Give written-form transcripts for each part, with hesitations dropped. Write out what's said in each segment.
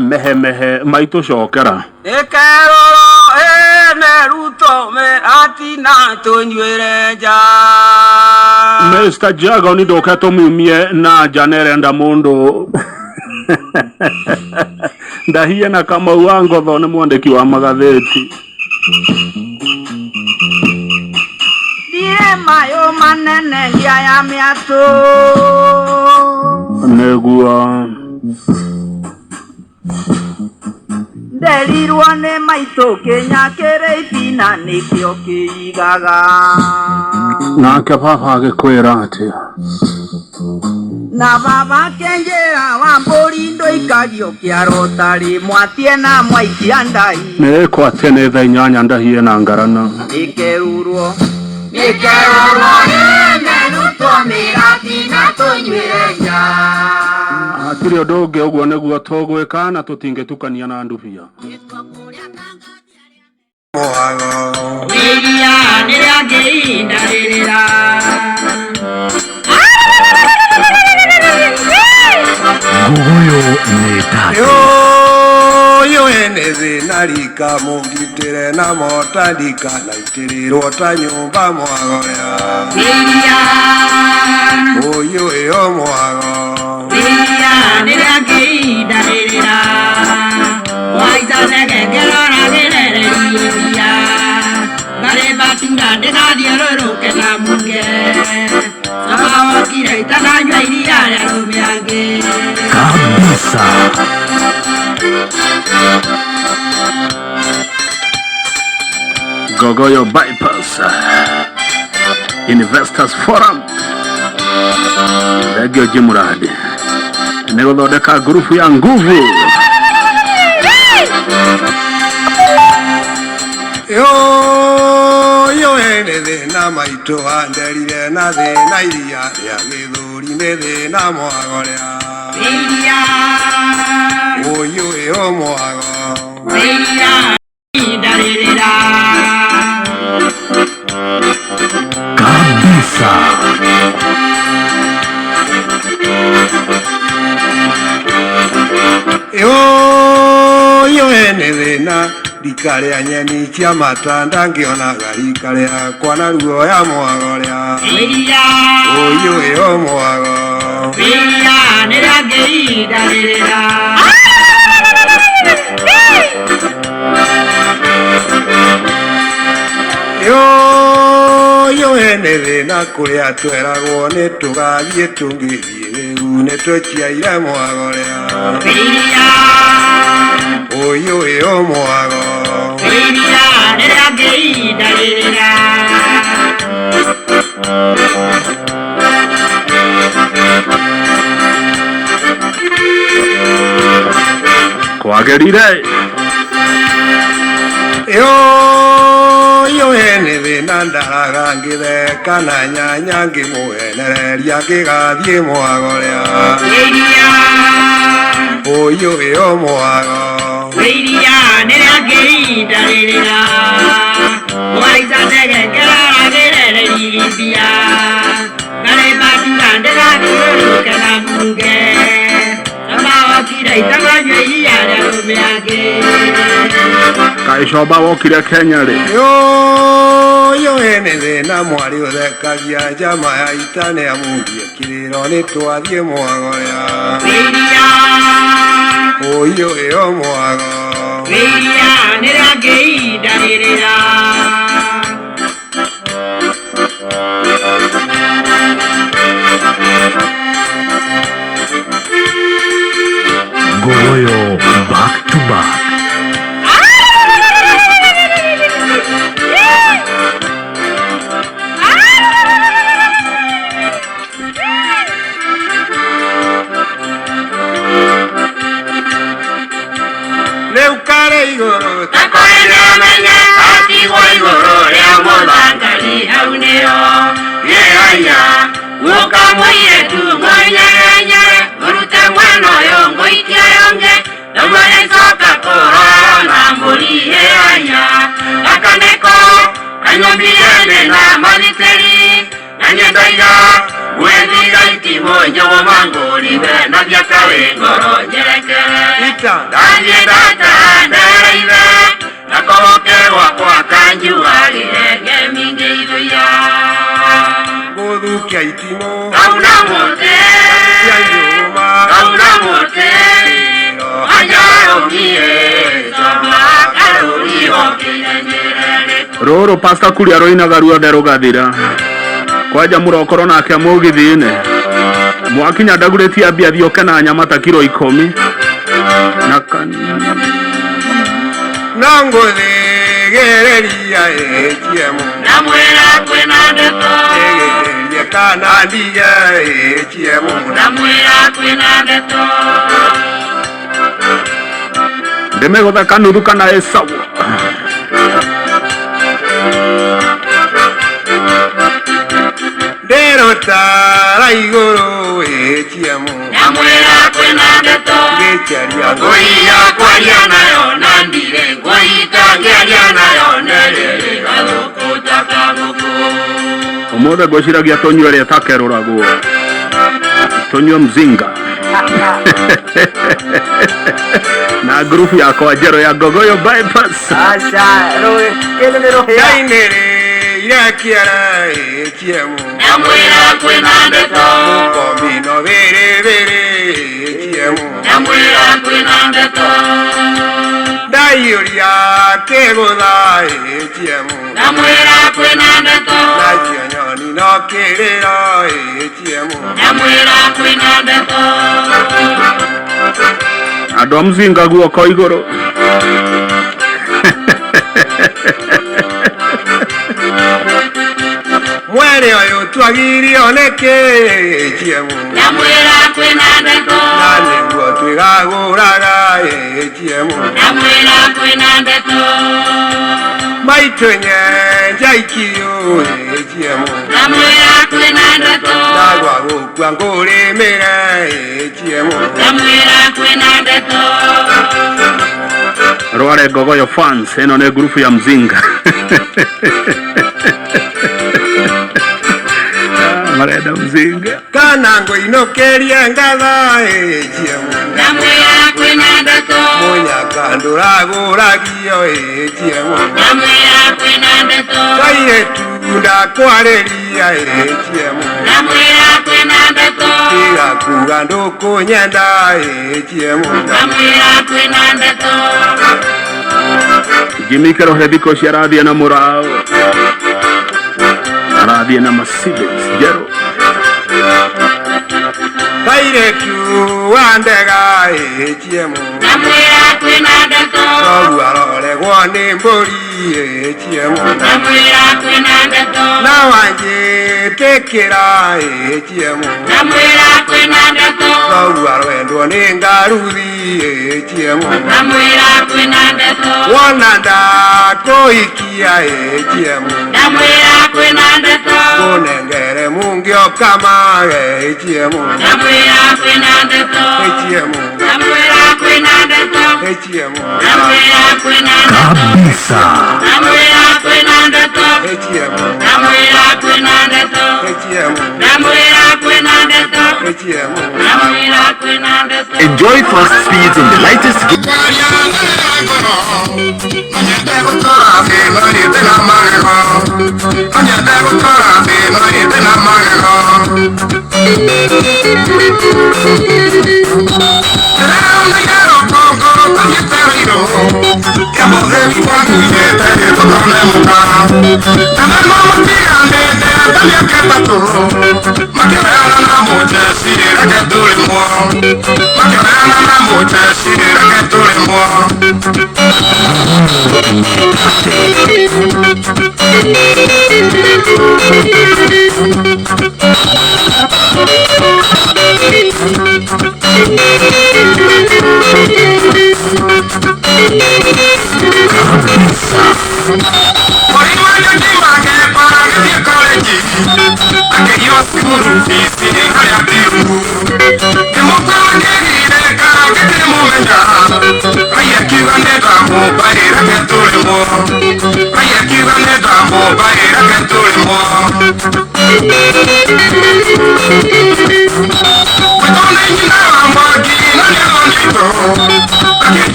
mehe mehe maito shokera ekeroro neruto me atina tonywereja Mr. Jago ni dokato mumie na janere nda mundo ndahie na kama uango thone mwandiki wa magatheti die mayo manene ya miato negua Delirwa ne maito Kenya kereitina nikyo kigaga nake papa agikwira atia na baba kenjera wamburi ndo ikagio kiarotari mwatie na mwaikia ndai neko atene tha inyanya ndahie na ngarana ikerurwo neruto miratina tonywereja atiri odoge uguo neguo togwika na tutingetukania na ndubia mohago iria nirangei ndaririra guguyo neta yo eneze narika mugitire na motandika na itirirwo ta nyumba mwagoya iria oyo yo mwago iria nirangei ndaririra waizanege gerora gerereria ngare batinga ndinathiũrũrũke na muge sama wakire itananyua iria rĩa rũmĩangĩ kabisa Gogoyo Bypass Investors Forum Regio Jimuradi Negothodeka grupu ya nguvu yo eneze na maito anderire na thina iria rĩa gĩthũri nĩ thĩna mwagorea iria oyo yo mwago iria ndarĩrĩra kabisa yo eneze na rika rĩa nyeni cia matanda ngĩonaga rika rĩakwa na ruo ya mwagorea iria oyo yo mwago iria nĩrangei ndarĩrĩra yo eneze na kũrĩa tweragwo nĩ tũgathiĩ tũngĩthiĩ rĩu nĩ tũciaire mwagorea iria oyo yo mwago iria nĩrangei ndarĩrĩra kwagerire yo eneze na ndaraga ngĩtheka na nyanya ngĩmũhenereria ngĩgathiĩ mwagorea iria oyo yo mwago iria nĩrangei ndarĩrĩra waizanege gerora gerereria ngare batinga ndĩrathiũrũrũke na muge sama wakire itananyua iria rĩa rũmĩangĩ Kaishoba wokire Kenya ri yo eneze na mwari ũthekagia njama ya ita nĩ amũthie kĩrĩro nĩ twathiĩ mwagorea iria oyo yo mwago iria nĩrangei ndarĩrĩra Gogoyo back to back Leukare igũrũ takwene menye atigwo igũrũ rĩa mũthangari hau nĩyo gĩaya gũka mũirĩtu mũnyerenyere mũrute mwena ũyũ ngũikia yonge ndũmũrĩcoka kũrona mbũri gĩaya gakaneko kanyũmbire na mathitĩri na nyendaiga gwĩthiga itimo nyogo mangoli na byakawe ngoro nyerekere danye data nderive nakoloke wakwa kanjuari ngeminge iruya godu kia itimo kauna mote kauna mote ayaro mie choma karuri okinyerere roro pasta kuria roinaga ruothe rugathira kwaja murokoro nake mugithine mwakinya ndagurĩtie ambia thioke na nyamata kilo 10 na ngũthĩgĩrĩria ĩchiemu namwĩra kwĩna ndeto ĩgĩrĩria kana ndige ĩchiemu namwĩra kwĩna ndeto ndĩmĩgũthe kanuthu kana ĩsawa nderotara igũrũ ĩchiemu namwĩra kwĩna ndeto ngĩcharia ngũi yakwaria nayo na ndire ngũi itangĩaria nayo nerĩrĩ gathũkũ takagũkũ ũmũthĩ ngwĩciragia tũnyue rĩa takerũragwo tũnyue mzinga na grupu yakwa njerũ ya Ngogoyo bypass ndainĩrĩ irakiara ĩchiemu namwĩra kwĩna ndeto mũkomino bĩrĩ ĩchiemu namwĩra kwĩna ndeto ndaiyũria kĩgũtha ĩchiemu namwĩra kwĩna ndeto nacio nyoni no kĩrĩro ĩchiemu namwĩra kwĩna ndeto andũ a mzinga guoko igũrũ mwere ũyũ twagirio nĩkĩ ĩchiemu namwĩra kwĩna ndeto na nĩguo twĩgagũraga ĩchiemu namwĩra kwĩna ndeto maitũ nyenja ikiũ ĩchiemu namwĩra kwĩna ndeto ndagwa gũkua ngũrĩmĩre ĩchiemu namwĩra kwĩna ndeto Rware Ngogoyo fans, ĩno nĩ grupu ya mzinga marenda mzinga kana ngũinũkĩrie ngatha ĩchiemu namwĩra kwĩna ndeto mũnyaka ndũragũragio ĩchiemu namwĩra kwĩna ndeto kairĩtu ndakwarĩria ĩchiemu namwĩra kwĩna ndeto tiga kuga ndũkũnyenda ĩchiemu namwĩra kwĩna ndeto Jimmy Kerohe thikũ cia arathiĩ na mũrao arathiĩ na Mercedes njerũ kairĩtu wa ndega ĩchiemu namwĩra kwĩna ndeto noguo aroregwo nĩ mbũri ĩchiemu namwĩra kwĩna ndeto na wanjĩtĩkĩra ĩchiemu namwĩra kwĩna ndeto noguo arwendwo nĩ ngaruthi ĩchiemu namwĩra kwĩna ndeto wona ndakũhikia ĩchiemu namwĩra kwĩna ndeto kũnengere mũngĩokama ĩchiemu namwĩra kwĩna ndeto ĩchiemu namwĩra kwĩna ndeto ĩchiemu namwĩra kwĩna ndeto kabisa namwĩra kwĩna ndeto ĩchiemu namwĩra kwĩna ndeto ĩchiemu namwĩra kwĩna ndeto ĩchiemu namwĩra kwĩna ndeto. Enjoy fast speeds and the lightest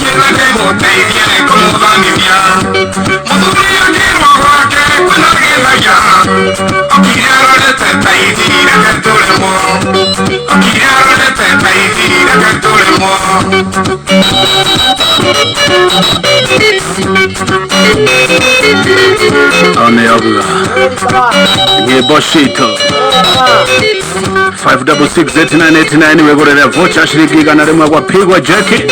chela de botella de como familia. Modulia que no va que cuando que vaya. Aquí ya lo de teta y tira que tú le mo. Aquí ya lo de teta y tira que tú le mo. Ane abla Nye Boshito 5668989 wegorera vocha shiringi igana rimwe gwapigwa Jackie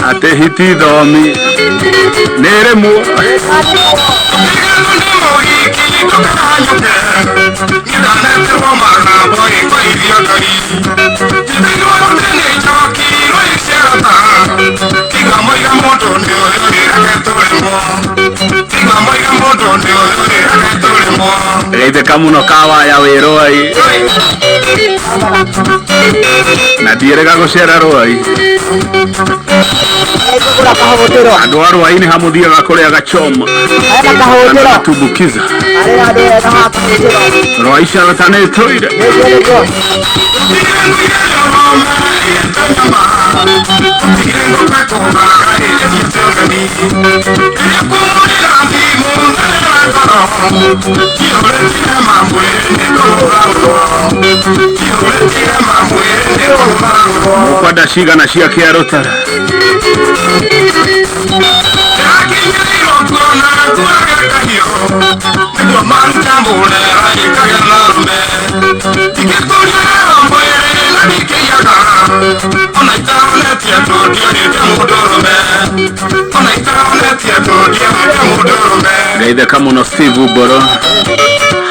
ate hiti domi nere mu Reite kamuno kawa ya weroi na dire ga gocera roi andu a rwai ni hamuthiaga kuria gachoma tumbukiza rwai ciaratanĩtũire mukwada cigana cia kĩarũtara Gaithe kamuno Steve Uboro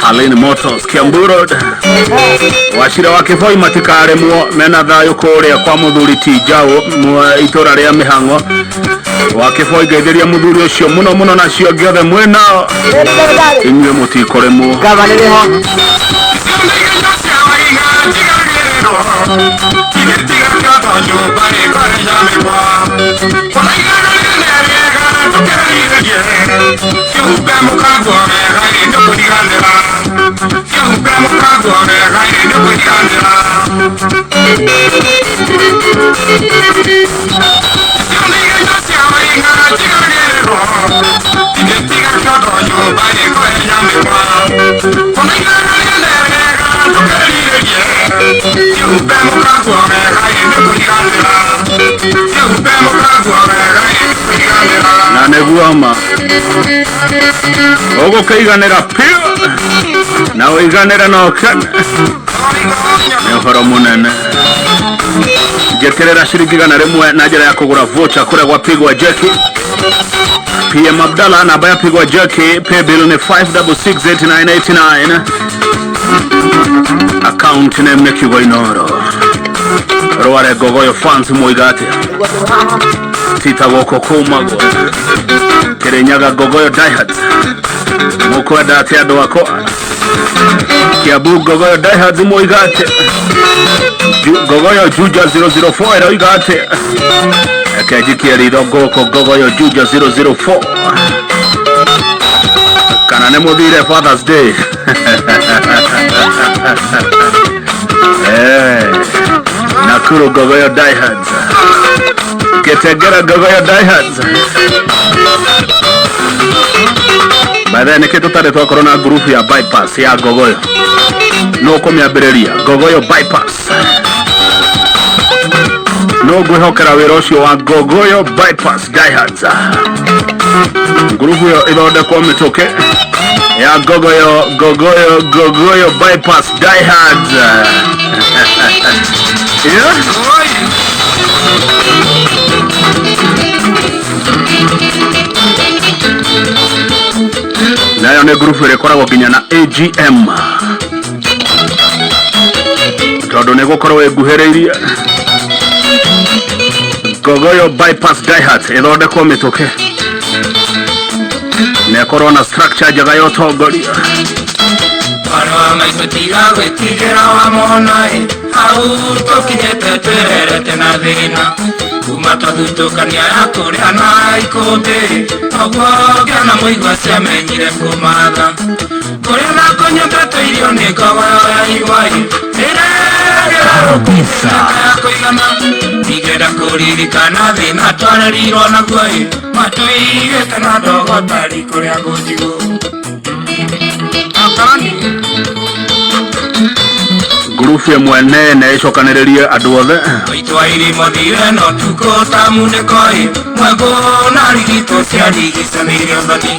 Halin Motors Kiamburo Washira wa Kivoi matikaremwo mena thayo kuria kwa muthuri Tijao itora ria Mihango wa Kivoi gaitheria muthuri ucio muno muno nacio giothe mwena inywe mutikoremwo na neguama ogo kaiganira pio na oiganira no kana ne horo munene jeterera shiringi igana rimwe na njira ya kugura voucher kuria gwapigwa Jackie PM Abdalla na baya pigwa Jackie pay bill ni 5668989 account name ne kigo inoro Rware Gogoyo fans moigate Tita woko kumago Kirinyaga Gogoyo diehards Mukweda ati ado wako Kiabu Gogoyo diehards moigate Gogoyo Juja 004 ero igate Kajiki erido goko Gogoyo Juja 004 Kanane mudire Father's Day Nakuru Gogoyo diehards Getegera Gogoyo diehards Baada ni kitu tare to corona group ya bypass ya Gogoyo no komya bereria Gogoyo bypass no gwihokera wirosio wa Gogoyo bypass diehards group yo ithonde kwa mitoke ya Gogoyo bypass diehards yeah. Nayo ne group irekoragwo nginya na AGM tondu ne gukorwo eguhereirie Gogoyo bypass diehards ithondekwo mituke ne corona structure jaga yotongoria Para mais tiga wetigera wa mona hau tũkinyĩte twĩrerete na thĩna kuma twathutũkania ya kũrĩa na ikũmbĩ ũguo ngĩona mũigua ciamenyire kũmatha kũrĩa na kũnyendete irio nĩ ngogoyo ya igwai ĩregera ya kũigana ingĩenda kũririkana thĩna twarerirwo naguo matũigĩte na ndogotari kũrĩa gũthigũ Grupu ĩmwe nene icokanĩrĩrie andũ othe Itwairi mũthire no tuko tamunĩkoi mwego na rigito cia rigicanĩire ũthoni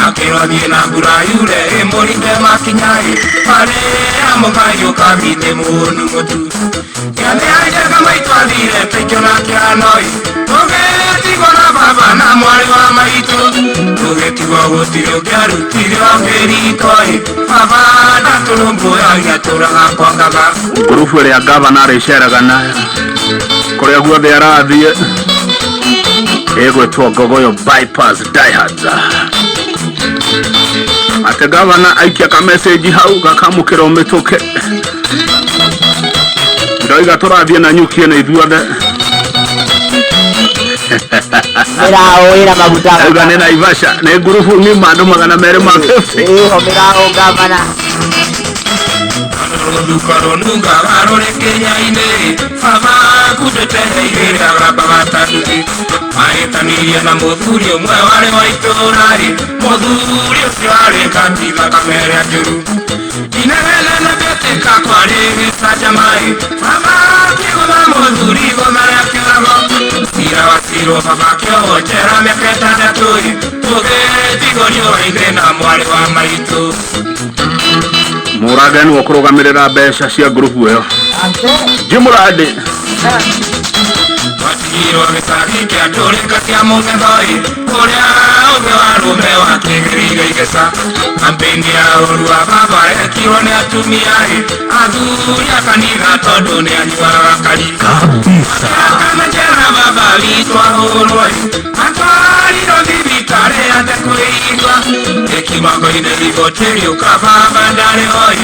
akĩrothiĩ na mbura yure ĩmũrinde makinyai marĩa mũkayũ kabithĩ mũnu mũtu kĩathĩaitĩka maitwathire tĩkĩo na kĩanoi tũgĩtigwo na baba na mwarĩ wa maitũ tũgĩtigwo gũtirĩ ũngĩarutire okĩritoi baba ndatũrũmbũyagia tũraga kwangaga Grupu ĩrĩa gavana arĩceraga nayo kũrĩa guothe arathiĩ ĩgwĩtwo Ngogoyo Bypass Diehards ate gavana aikia ka message hau gakamũkĩra ũmĩtũke ndoiga tũrathiĩ na nyukie na ithuothe Mĩraũ ĩra maguta auga nĩ Naivasha nĩ grupu nĩ andũ 250 ĩho mĩraũ gavana Rukarununga varore Kenya-inĩ baba kutete heire arabaga taduthi aĩtanirie na mũthuri ũmwe warĩ wa itũũra-rĩ mũthuri ũcio arĩ kanitha kamere njũru inegene na mbĩtĩka kwarĩ gĩcanjama-ĩ baba akĩgũtha mũthuri igũtha rĩa kĩrago cira wa cirwo baba akĩohwo njera mĩaka 6 tũgĩtigũrio ithuĩ na mwarĩ wa maitũ Mũragani wa kũrũgamĩrĩra mbeca cia grupu ĩyo Jimuradi watigirwo gĩcagi kĩa ndũrĩka cia mũgethoi ũrĩa ũngĩ wa rũme wakĩgĩrĩire igeca kampeni ya ũru wa baba ekirwo nĩ atumia-ĩ athuri a kanitha tondũ nĩ anyuaga kari akamejera baba witũ ahũrwo-ĩ atwarirwo thibitarĩ ate kũigua ĩkimango-inĩ igoti rĩũka baba ndarĩ hoi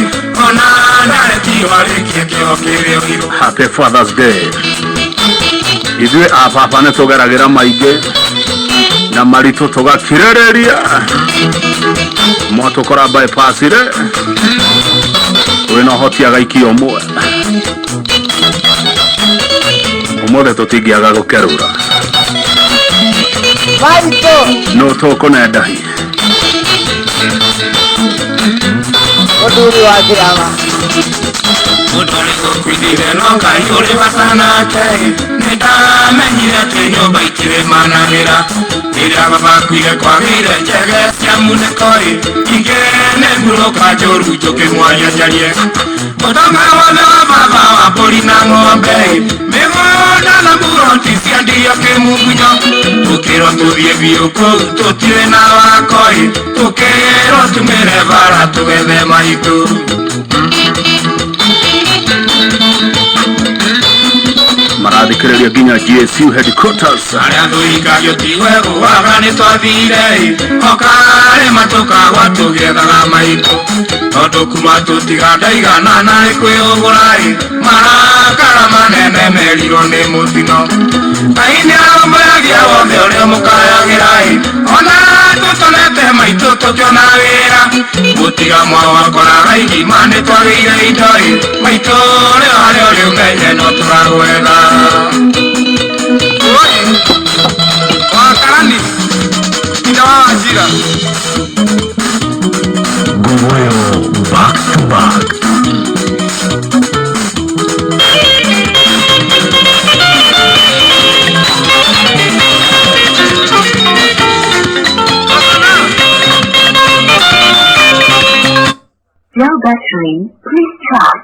ona ndaretirwo arĩkie kĩo kĩrĩ ũiru. Happy Father's Day. Ithuĩ ababa nĩ tũgeragĩra maingĩ na maritũ tũgakirĩrĩria mwatũkora bypass-ire wĩna ũhoti agaiki ũmwe ũmũthĩ tũtingĩaga gũkerũra no tũkũnendahi mũthuri wa kĩrama Mũndũrĩko kwithire no Ngai ũrĩ bata nake nĩndamenyire atĩ nyũmba itirĩ managĩra rĩrĩa baba akuire kwagĩire njege cia munĩko-ĩ ingĩ nĩ ngurũka njũru njũkĩmwaria njarie mũtonga wothe wa baba wa mbũri na ng'ombe-ĩ mĩgũnda na mburoti ciendirio kĩmungunyo tũkĩrwo tũthiĩ biũ kũu tũtirĩ na wako-ĩ tũkĩrwo tumĩre bara tũgethe maitũ marathikĩrĩria nginya GSU headquarters arĩa tũhingagio tigwegũ waga nĩ twathire-ĩ okarĩma tũkagwa tũgĩethaga maitũ tondũ kuma tũtigandaigana na nĩ kwĩũgũra-ĩ marakara manene merirwo nĩ mũtino Ngai nĩarũmbũyagia wothe ũrĩa mũkayagĩra-ĩ ona tũtonete maitũ tũkĩona wĩra gũtiga mwao wakoraga igima nĩ twagĩire indo-ĩ maitũ rĩo harĩa ũrĩ ũmenye no tũragwetha wakarani ina wa Wachira Ngogoyo back to back. Low battery, please try.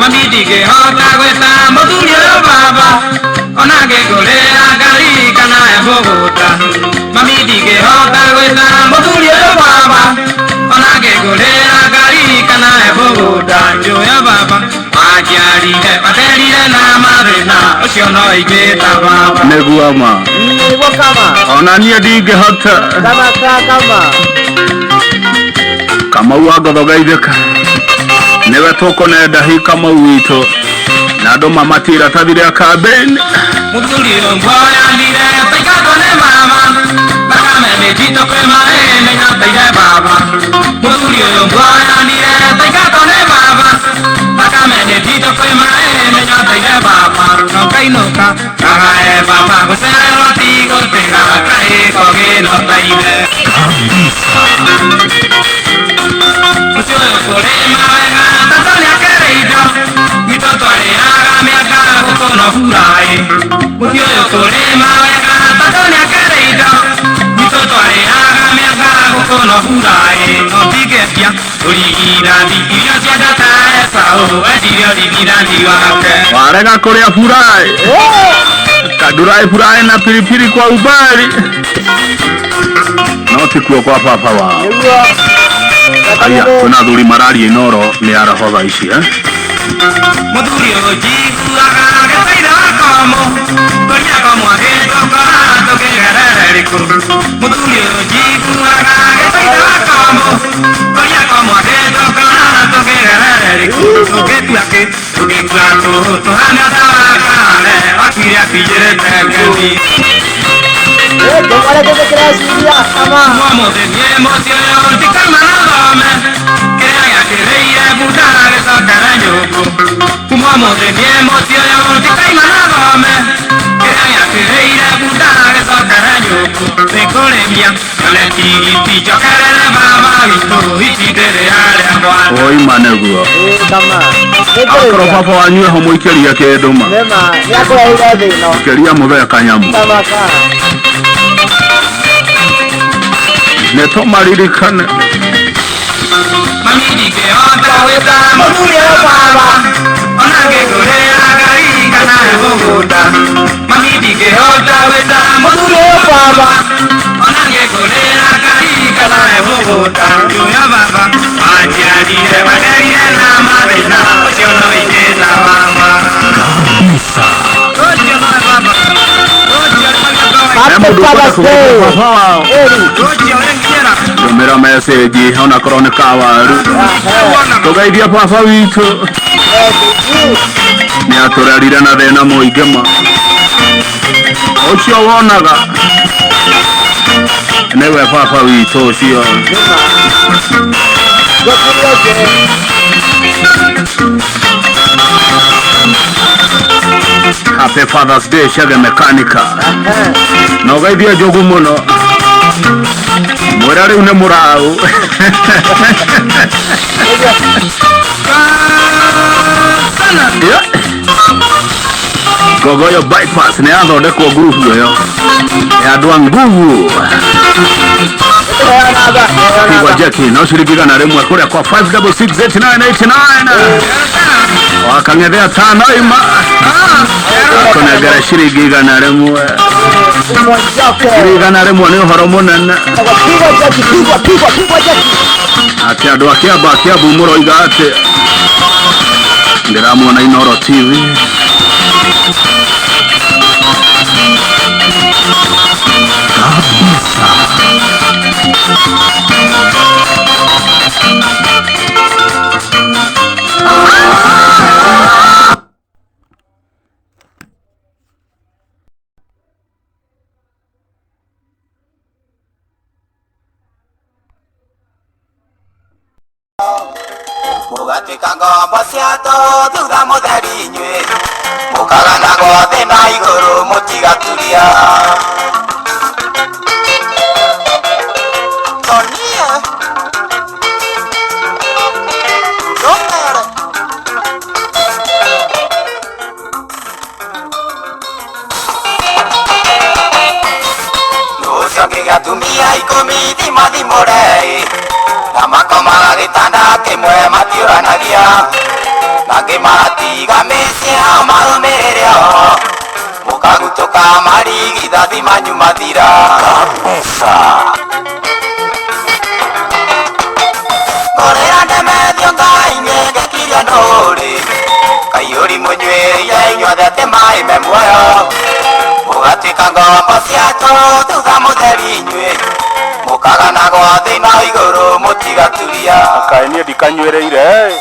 Mamidi ke hota gweta muthuri baba ona ke golera gari kana Bogota, mami di que hota weta, modurio baba, ona que golea carica na Bogota, yo ya baba, majari de pateri de na madrena, oceano y que baba. Neguama. Kama. Ona nia di que hota. Kama. Kama uaga dogaideka. Newe toko ne dahi kama uito. Nado mama tira tabire akaben. Muturio boya dire pecado ne mama. Baka me metito que mae me na tire baba. Muturio boya dire pecado ne mama. Baka me metito que mae me na tire baba. No kai no ka. Kaga e baba ko se roti ko te ga kai ko ge no taide. Muturio por mae ga tatonia querido. Mi totore aga me aga ko no furai. Muturio por mae ga tatonia querido. Mi totore aga me aga ko no furai. No tige pia origina di io sia data esa o adirio di vida di wake. Warega korea furai. Kadurai furai na pilipili kwa ubali. Noti kuwa kwa papa wao. Aya, kuna dhuri marari inoro ni arahoga ishi, Muturio jigu aga ke taida como Konya como agento karato ke garariko Muturio jigu aga ke taida como Konya como agento karato ke garariko Toke tuake, toke tuato, tohana tawakane Akiri akijere tekeni ¿Cómo te creas, Silvia? Kama. Como de mi emoción, te calma nada me Que haya que reír, putada que sacará yo Fumamos de mi emoción, te calma nada me Que haya que reír, putada que sacará yo De Colombia, yo le tiri, yo que le baba Y si te de área, oi manegua. Kama. Akoro papa wanywe homo ikeria ke doma. Nema, yako ya ile no. Keria muthe kanyamu. Kama ka. Neto maririkane. Mami di que otra vuelta, Muturio baba Ona que golea carica na Bogota Mami di que otra vuelta, Muturio baba Ona que golea carica na Bogota Yo ya baba Aja di de bateri de la madrina Ocio no y que la mama Ocio no baba Ocio no baba Ocio en quiera Tumira message ona korone kawaru. Tugaidia papa witu. Ni aturarira na thina muingema. Ucio wonaga. Newe papa witu ucio. Happy Father's Day Shage Mechanical. No gaidia jogu muno. Murari une murau. Gogoyo bypass ne athondekwo ngurubu ĩyo ya andũ a nguvu. Kigwa Jackie no ciringi igana rĩmwe kũrĩa kwa 5668989 wakang'ethea tano ima akonengera ciringi igana rĩmwe. Ciringi igana rĩmwe nĩ ũhoro mũnene atĩ andũ a Kĩamba a Kĩambu mũroiga atĩ ndĩramuona Inooro TV. Mugatwika ngombo ciatũ thutha mũtheri inyuĩ mũkaganago thĩ na igũrũ mũtigaturia Tonia Romero Lucio ngĩgatumia ikũmi thimathimũrei na makomaga gĩtanda kĩmwe matiũranagia na ngĩmatiga mĩciĩ marũmĩrĩre ho mukagutuka marigithathi manyu mathira kabisa ngorera ndemethio Ngai nyengekiria nuri kaiyuri munyweire inyuothe mai me muoyo mugatuika ngombo ciatu thutha mutheri inyui mukagana gwa thina iguru mutigaturia Kaĩ niĩ ndikanyuĩrĩire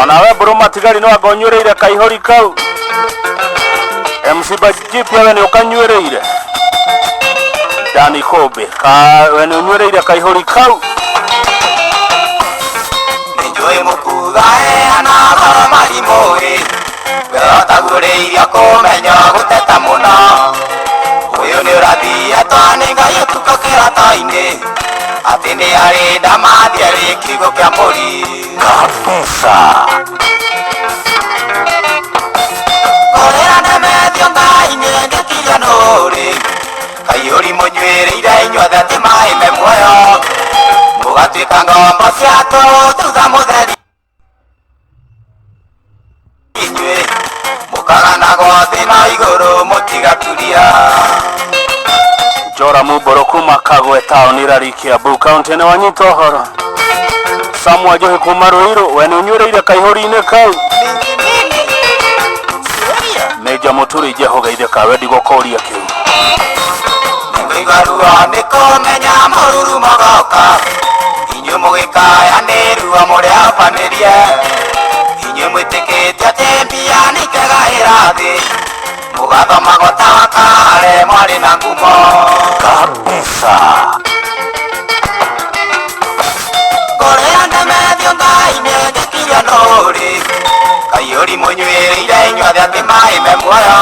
onawe mbũrũ matigari no anga ũnyuĩrĩire kaihũri kau MC Bajipi we nĩ ũkanyuĩrĩire Dani Kobe we nĩ ũnyuĩrĩire kaihũri kau nĩnjũĩ mũkuga heana goro marimũ-ĩ we ũtagurĩirio kũmenya gũteta mũno ũyũ nĩ ũrathiĩtwo nĩ Ngai ũtukũ kĩroto-inĩ atĩ nĩ arĩ ndamathi arĩ kiugo kĩa mũri kabisa ngorera ndemethio Ngai nyengekiria nũrĩ kaiyũri mũnyuĩrĩire inyuothe atĩ maĩ me muoyo mũgatuĩka ngombo ciatũ thutha mũtheri inyuĩ mũkaganagwo thĩna igũrũ mũtigaturia Jora Muboro kuma Kagwe taoni rari Kiambu kaunti nĩ wanyita ũhoro Samu Njohi kuma Ruiru we nĩ ũnyuĩrĩire kaihũri-inĩ kau Meja Muturi jehogeithĩka we ndigũkũria kĩu nĩngũigua ruo nĩ kũmenya mũruru mogoka inyuĩ mũgĩkaya nĩ ruo mũrĩambanĩrie inyuĩ mwĩtĩkĩtie atĩ mbia nĩ ikegahĩra thĩ mũgathomagwo ta wakare mwarĩ na ngumo kabisa ngorera ndemethio Ngai nyengekiria nũrĩ kaiyũri mũnyuĩrĩire inyuothe atĩ maĩ me muoyo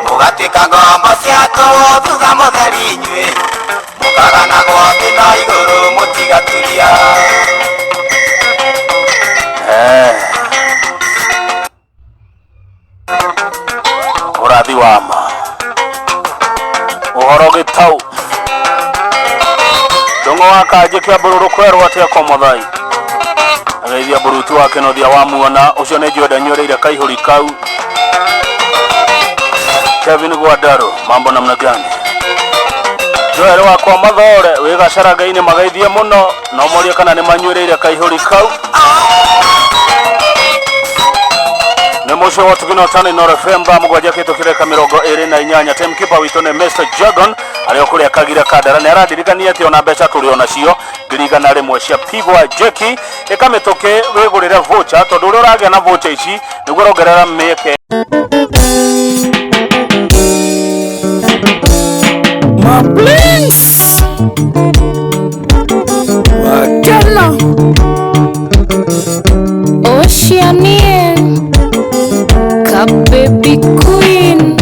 mũgatuĩka ngombo ciatũ thutha mũtheri inyuĩ mũkaganagwo thĩna igũrũ mũtigaturia ũrathi wa ma ũhoro gĩtau ndũng'ũ wa kanjĩ Kĩambũrũ rũkwerwo atĩa Komothai ageithia mũrutu wa Kĩnothia wa muona ũcio nĩ Njuenda nyuĩrĩire kaihũri kau Kevin Gwadaro mambo namna gani Joel wakwa Mathore wĩ Gacaraga-inĩ mageithie mũno no morie kana nĩ manyuĩrĩire kaihũri kau nĩ mũcio wa tũgino tani Nord FM thaa mũgwanja kĩtũkĩreka 28 timekeeper witũ nĩ Mr. Jagon arĩa kũrĩa Kagire Kandara nĩ aradirikania atĩ ona mbeca tũrĩ onacio ngirigana rĩmwe cia pigwa jeki ĩkamĩtũkĩ wĩgũrĩre voucher tondũ ũrĩa ũragĩa na voucher ici nĩguo ũrongerera mĩeke Mablings Wakela Oceanian Kababy Queen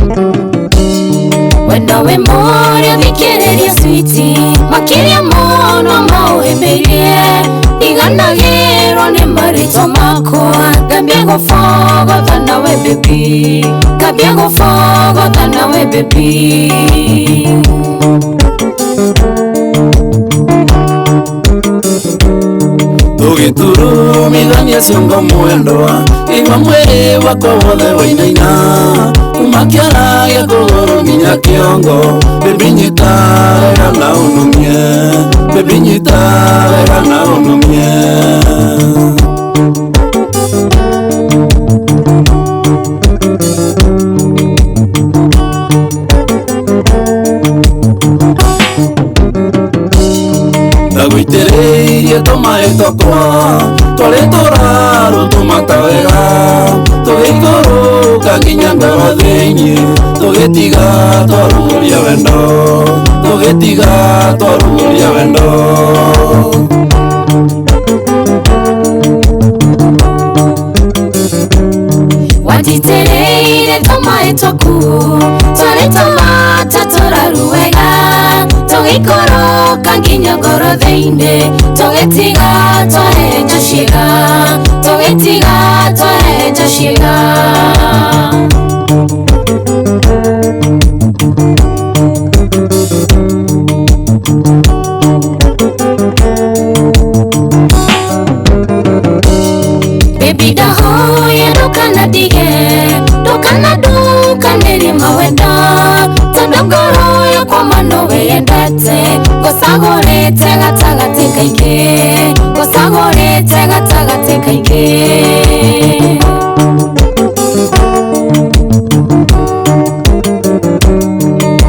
Wenda we moria thikĩrĩria sweetie makĩria mũno mauhĩmbĩirie iganagĩrwo nĩ marĩtwa makwa ngambia gũbogotha nawe baby ngambia gũbogotha nawe baby tũgĩturumithania ciongo mwendwa igua mwĩrĩ wakwa wothe wainaina kuma kĩara gĩa kũgũrũ nginya kĩongo baby nyita wega na ũnumie baby nyita wega na ũnumie ndagũitĩrĩirie tũmaĩ twakwa twarĩ tũrarũ tũmata wega tũgĩikũrũka nginya ngoro thĩinĩ tũgĩtiga twarugũria wendo tũgĩtiga twarugũria wendo watitĩrĩire tũmaĩ twaku twarĩ tũmata tũrarũ wega tũgĩikũrũka nginya ngoro thĩinĩ tũgĩtiga twahenja ciĩga tũgĩtiga twahenja ciĩga baby ndahoya ndũkanadige ndũkanaduka ngũcagũrĩte gatagatĩ kaingĩ, ngũcagũrĩte gatagatĩ kaingĩ.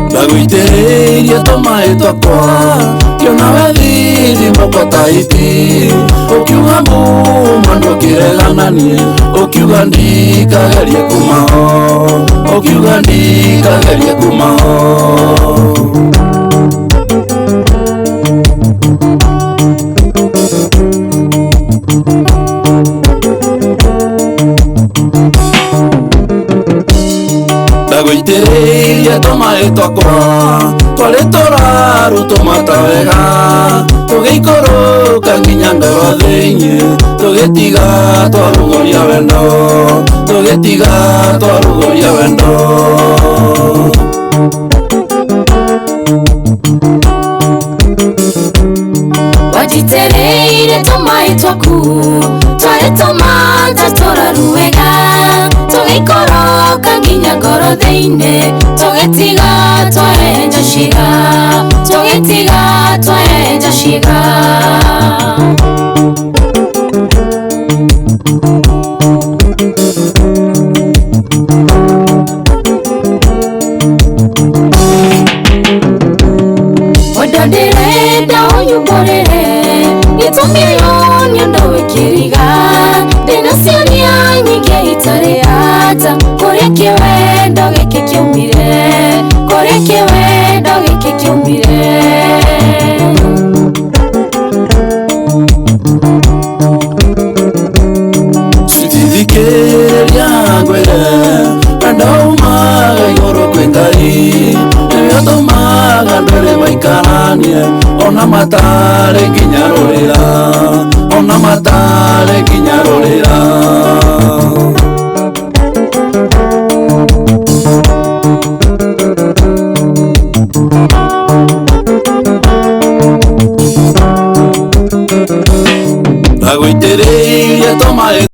Ndagũitĩrĩirie tũmaĩ twakwa kĩona wethiri moko taiti, ũkiuga muma ndũkĩregananie, ũkiuga ndikagerie kumaho, ũkiuga ndikagerie kumaho. Ndagũitĩrĩirie tũmaĩ twakwa twarĩ tũraru tũmata wega, tũgĩikũrũka nginya ngoro thĩinĩ, tũgĩtiga twarugũria wendo, tũgĩtiga twarugũria wendo. Wanjitĩrĩire tũmaĩ twaku twarĩ tũmata tũraru wega, tũgĩikũrũka nginya ngoro thĩinĩ, tũgĩtiga twaenja ciĩga, tũgĩtiga twaenja ciĩga. Wendo ndĩrenda ũnyumbũrĩre, gĩtũmi ũyũ nĩ ũndũ wĩkĩriga, ndĩna ciũria nyingĩ itarĩ anja, kũrĩa kĩwendo gĩkĩ kĩumire, kũrĩa kĩwendo gĩkĩ kĩumire. Citithikĩrĩria ngwĩre wendo umaga igũrũ kwĩ Ngai, nĩrĩo tũmaga ndũrĩ maikaranie, ona matarĩ nginya rũrĩra, ona matarĩ nginya rũrĩra. Ndagũitĩrĩirie tũmaĩ